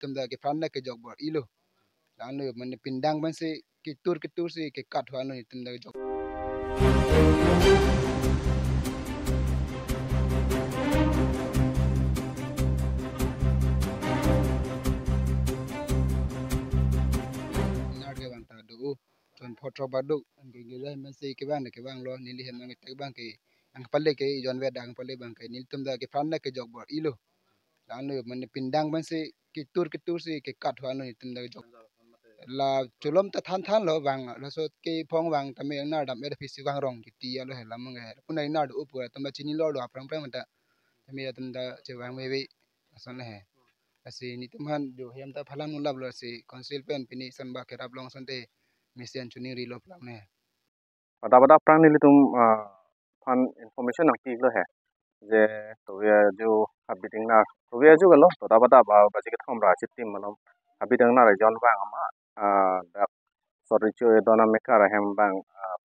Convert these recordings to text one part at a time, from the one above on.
tumda ke franna ke jog bor ilo lanu man pindang ban se ke tur se ke kat hanu tumda ke jog nar ke bang ta do ton photro baduk ke gila man se ke bang lo nili hen mang te bang ke ang palle ke jon we dang palle bang ke nil tumda ke franna ke jog bor ilo lanu man pindang ban se ke tur se ke kat hanu tumda ke jog là chulom ta than than lo bang lo so ke phong bang ta me na dam e phisi bang rong ti ya lo he lam nge punai na do pu ta ma chini lo lo aprang prang ta me ta da che bang me be asan he asi ni tum han jo hem ta phalan nu lab lo si council pen pini san ba ke rab long san te mission chuni ri lo plan ne bada prang nili tum fan information ang ti lo he je to ya jo habiting na to ya jo galo to bada ba je ke thom ra chit tim malom habiting na ra jon bang ama da sorry cho dona me kara hem bang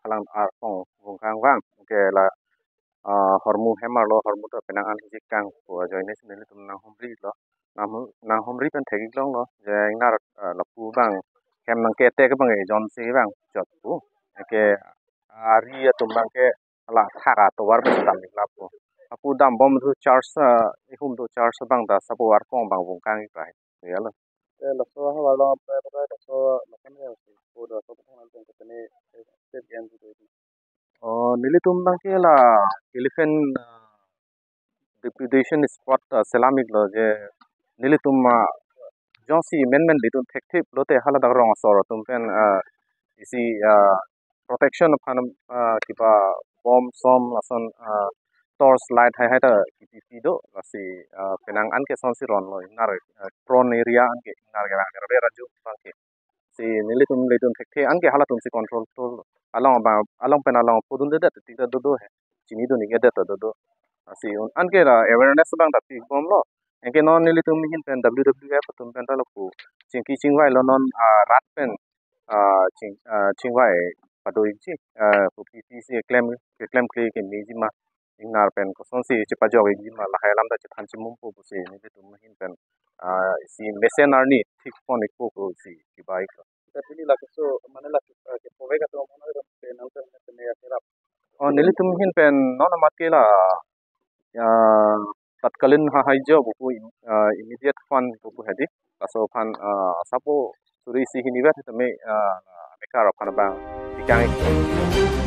phalang ar pong bung kang bang ke la hormu hemar lo hormu to penang an hijik kang po join ne nili tum na homri lo na homri pen thegi long lo je na la pu bang hem nang ke te ke bang e jon se bang chot pu ke ari ya tumbang ke ala thara to war ba dam nik lapo apu dam bom thu charge ihum do charge bang da sapo war pong bang bung kang pai ya lo la so ha wa lo pa so la kan ya si po do so thang tong ke ne step end do nili tumbang ke la elephant depredation spot selamik lo je nili tumma josi men li tum thek thep lo te hala da rong so tum pen isi protection of hanam kipa bomb som lason torch light hai hai ta kpp do lasi penang an ke son si ron lo nar prone area an ke nar ga ra raju bang ke si nili tum le tum thek the an ke hala tum si control to along pen along podun de ti da do he chini do ni ge da do si an ke la awareness bang da pi bom lo en ke non nili tum hin pen wwf tum pen ta lo ku chingwai lo non rat pen chingwai padoi chi PPC claim ke meji ma ingnar pen ko son si chi pajo gi ma la khalam da chi than chi mum po si ni de tum hin pen si mercenar ni thik phone ko si ki bai ko ta tili la so mane la ke pove ga to mane ro pe nan ta ne ya tera on nili tum hin pen non ma ke la tatkalin ha haijo bu immediate fund bu hedi so fan sapo suri si hiniwa te me me kara pan bang ikang